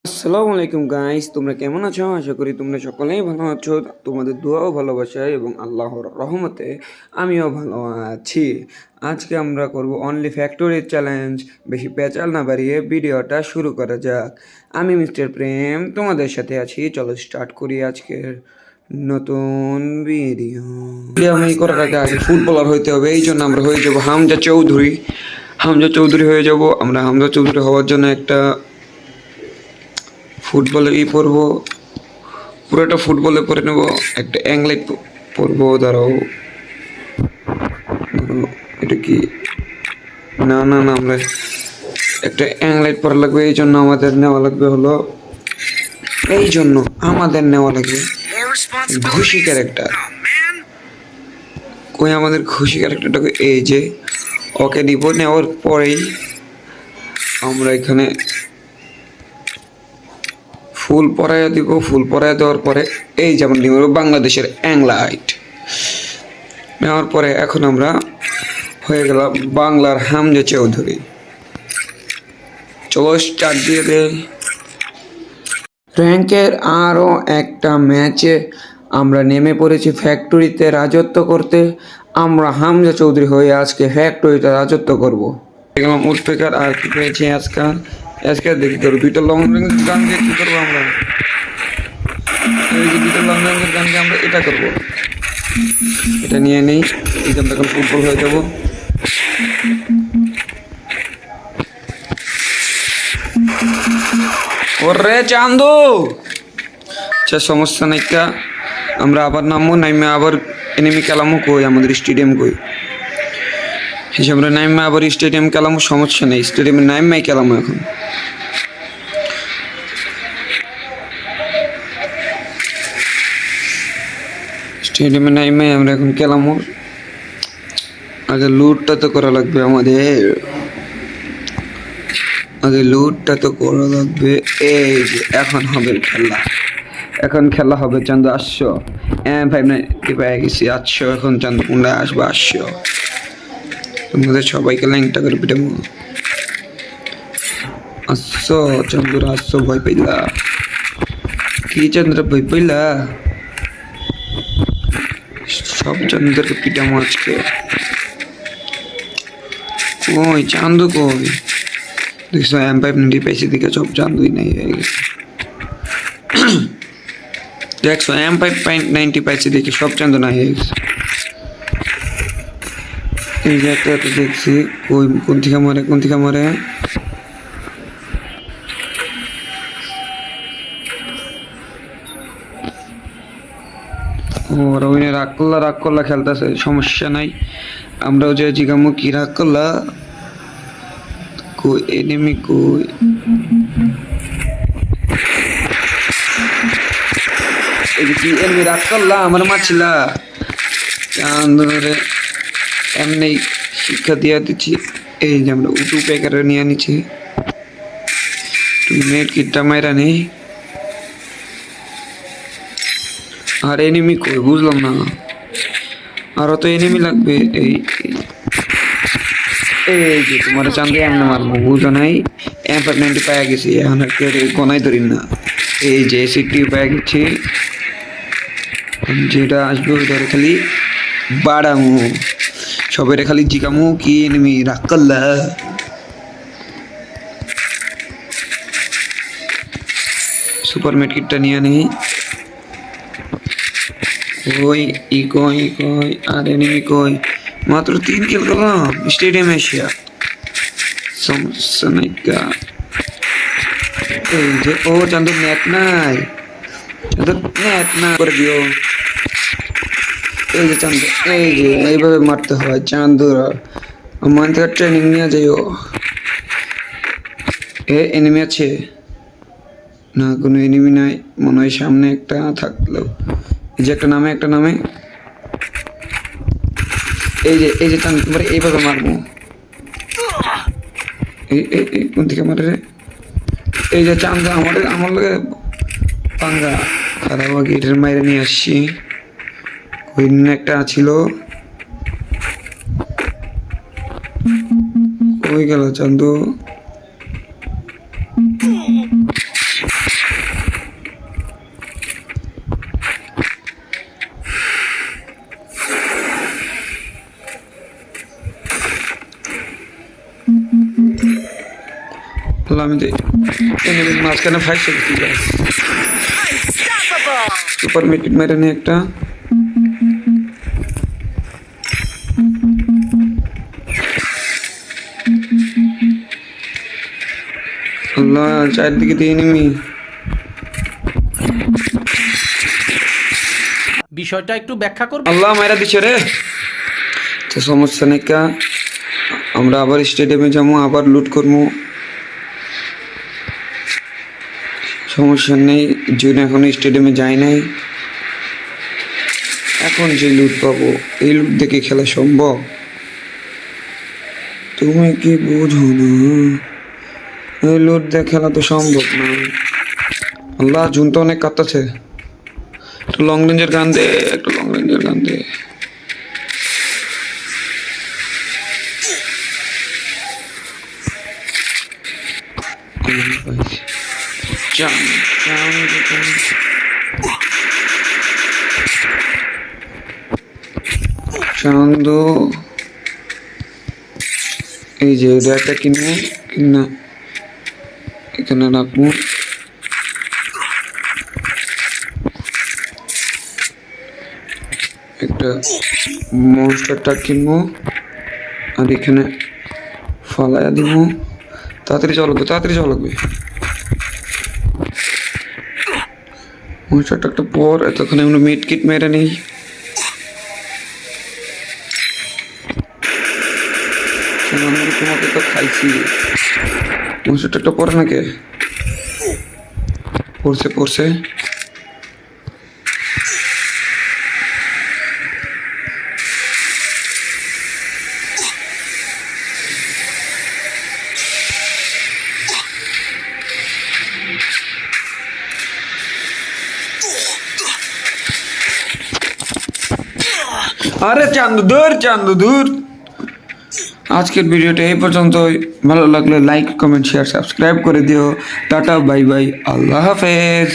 আসসালামু আলাইকুম গাইস, তোমরা কেমন আছো? আশা করি তোমরা সকলেই ভালো আছো। তোমাদের দোয়া ও ভালোবাসায় এবং আল্লাহর রহমতে আমিও ভালো আছি। আজকে আমরা করব অনলি ফ্যাক্টরি চ্যালেঞ্জ। বেশি পেঁচাল না বাড়িয়ে ভিডিওটা শুরু করা যাক। আমি মিস্টার প্রেম তোমাদের সাথে আছি। চলো স্টার্ট করি আজকের নতুন ভিডিও। আমি করার আগে ফুটবলার হইতে হবে, এই জন্য আমরা হয়ে যাব হামজা চৌধুরী। হামজা চৌধুরী হয়ে যাব আমরা। হামজা চৌধুরী হওয়ার জন্য একটা ফুটবলে পরবো, পুরোটা ফুটবলে পরে নেবো। একটা অ্যাংলাইট পরবো। দাঁড়াও, এটা কি? না না না, আমরা একটা অ্যাংলাইট পরা লাগবে। এই জন্য আমাদের নেওয়া লাগবে হলো, ঘুষি ক্যারেক্টার। কই আমাদের ঘুষি ক্যারেক্টারটাকে? এই যে ওকে নিব। নেওয়ার পরেই আমরা এখানে ফুল পরাইয়া দিব। ফুল পরাইয়া দেওয়ার পরে এই যেমন নিব বাংলাদেশের অ্যাংলাইট। নেওয়ার পরে এখন আমরা হয়ে গেলাম বাংলার হামজা চৌধুরী। চলো স্টার্ট দিয়ে দে। র্যাঙ্কের আরও একটা ম্যাচে আমরা নেমে পড়েছি ফ্যাক্টরিতে রাজত্ব করতে। আমরা হামজা চৌধুরী হয়ে আজকে ফ্যাক্টরিতে রাজত্ব করব। দেখলাম উৎপেকার আর কি পেয়েছি আজকাল। আজকে দেখি তোর দুইটা লং রেঞ্জ গান দিয়ে কী করবো আমরা? এই যে দুইটা লং রেঞ্জের গান দিয়ে আমরা এটা করবো। এটা নিয়ে নেই, এই যে আমরা এখন ফুটবল হয়ে যাবো। ওরে চান্দু, আচ্ছা সমস্যা নাই। আমরা আবার নামবো, নাইমে আবার এনিমি খেলামো। কই আমাদের স্টেডিয়াম কই? আমরা নাইমে আবার স্টেডিয়াম খেলামো, সমস্যা নেই। স্টেডিয়ামে নাইমাই খেলামো এখন। স্টেডিয়ামে নাইমাই আমরা এখন খেলামো। আগে লুটটা তো করা লাগবে আমাদের। লুটটা তো করা লাগবে। এই যে এখন হবে খেলা। এখন খেলা হবে। চান্দু আসছো? 590 পেয়ে গেছি। আসছো এখন চান্দু কুন্ডা আসবো। আসছো তোমাদের সবাইকে ল্যাংটা করে পিটাবো। আসছো চন্দ্রা, আসছো? ভয় পাইলা কি চন্দ্র? ভয় পাইলা? সব চন্দ্রকে পিটাবো আজকে। কই চান্দু কই? দেখছো M590 পাইছি দিকে সব চান্দুই নাই হয়ে গেছে। দেখছো M590 পাইছি দেখি সব চান্দু নাই হয়ে গেছে। এই যে একটা দেখছি, কই কোন থেকে মরে কোন থেকে মরে? ওরা ওইনে রাগ করলা খেলতেছে, সমস্যা নাই। আমরাও যে জিগামু কি রাগ করলা? কই এনিমি কই? এই যে কি এনিমি রাগ করলা আমার মারছিলা? আন্দোলনে এমনি শিক্ষা দিয়ে দিচ্ছি। এই যে আমরা উটু প্যাকেটে নিয়ে নিচ্ছি। তুমি মেয়ের কিটটা মাইরা নেই। আর এনিমি কই বুঝলাম না। আরো তো এনিমি লাগবে। এই যে তোমার চান্দে এমনি মারবো, বুঝো নাই? M590 পাইয়া গেছি, এখন আর গনাই ধরি না। এই যে সিটি পাইয়া গেছি। যেটা আসবে ওইটারে খালি বাড়ামু, সবের খালি জিগামু কি এনিমি রাগ করলা? সুপার মেডকিটটা নিয়ে নেই। কই কই আর এনিমি কই? মাত্র 3 কিল করলাম স্টেডিয়ামে এসিয়া। সমস্যা নাই। এই যে ও চান্দু নেট নাই, চান্দু নেট না করে দিও। এই যে চান্দু, এই যে এইভাবে মারতে হয় চান্দুরা। আমার থেকে ট্রেনিং নিয়ে যাইও। এনিমি আছে না? কোনো এনিমি নাই মনে হয়। সামনে একটা থাকলো, এই যে একটা নামে এই যে চান্দু তোমার এইভাবে মারবো। এই কোন থেকে মারে রে? এই যে চান্দু আমার লগে পাঙ্গা খারাপ গেটের মাইরে নিয়ে আসছি। ওই একটা ছিল, কই গেল চান্দু? আমি এনিমির মাঝখানে ফাইসে গেছি গাইস। সুপার মেকিট মেরে নে একটা। আল্লাহ, চারদিকে দিয়ে এনিমি। বিষয়টা একটু ব্যাখ্যা করব। আল্লাহ মাইরা দিচ্ছে রে। তো সমস্যা নেই কা, আমরা আবার স্টেডিয়ামে যাবো, আবার লুট করবো, সমস্যা নেই। জুন এখনো স্টেডিয়ামে যায় নাই, এখন যে লুট পাবো এই লুট দেখে খেলা সম্ভব? তুমি কি বুঝো না? এই লুট দিয়ে খেলা তো সম্ভব না। আল্লাহ, জুন তো অনেক কাঁপতেছে। একটু লং রেঞ্জের গান দে, একটু লং রেঞ্জের গান দে। চান্দু, এই যে এটা কিনবো না, এখানে রাখবো। একটা মনস্টারটা কিনবো আর এখানে ফালাইয়া দিব। তাড়াতাড়ি চলো লাগবে, তাড়াতাড়ি চলো লাগবে। মনস্টারটা একটা পর, এতক্ষণে আমরা মিড কিট মেরে নেই। তোমাকে তো খাইছি। মনস্টারটা একটা পরে নাকি পড়ছে পড়ছে। আরে চান্দু দূর, চান্দু দূর। আজকের ভিডিওটা এই পর্যন্তই। ভালো লাগলে লাইক, কমেন্ট, শেয়ার, সাবস্ক্রাইব করে দিও। টাটা, বাই বাই, আল্লাহ হাফেজ।